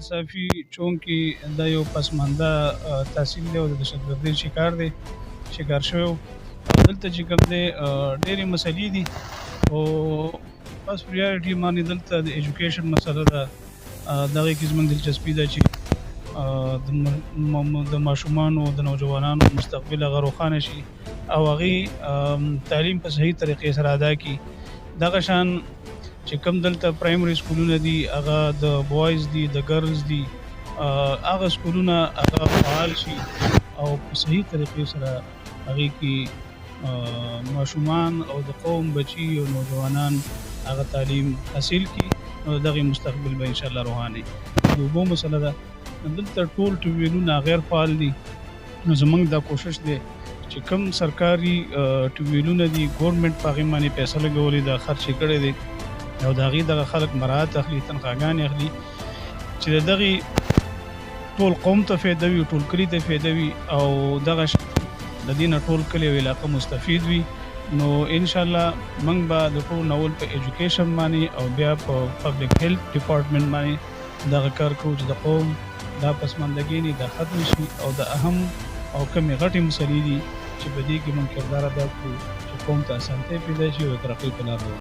ناصافي چونکې دا یو پسمانده تحصیل دی او د دهشتګردۍ شکار شوی و. دلته چې کوم دی ډېرې مسلې دي او بس پریارټي باندې دلته د ایجوکیشن مسله ده. دغې کې زموږ دلچسپي ده چې د ماشومانو د نوجوانانو مستقبل هغه روښانه شي او هغې تعلیم په صحیح طریقې سره ادا کړي. دغه شان چې کوم دلته پرایمري سکولونه دي هغه د بوایز دي د ګرلز دي هغه سکولونه هغه فعال شي او په صحیح طریقې سره هغې کې ماشومان او د قوم بچي او نوجوانان هغه تعلیم حاصل کړي نو د دغې مستقبل به انشاءالله روښانه وي. د اوبو مسله ده دلته ټول ټیوبویلونه غیر فعال دي نو زموږ دا کوشش دی چې کوم سرکاري ټیوبویلونه دي ګورنمنټ په هغې باندې پیسه لګولې ده خرچ یې کړی دی او د هغې دغه خلک مراعات اخلي تنخواګانې اخلي چې د دغې ټول قوم ته فایده وي ټول کلي ته فایده وي او دغه د دې نه ټول کلي او علاقه مستفید وي. نو انشاءالله موږ به د ټول نول په ایجوکیشن باندې او بیا په پبلک هیلث ډپارټمنټ باندې دغه کار کوو چې د قوم دا پسماندګي نه دا ختم شي او د اهم او کمې غټې مسلې دي چې په دې کې موږ کردار ادا کړو چې قوم ته اسانتۍ پیدا شي او ترقۍ په لار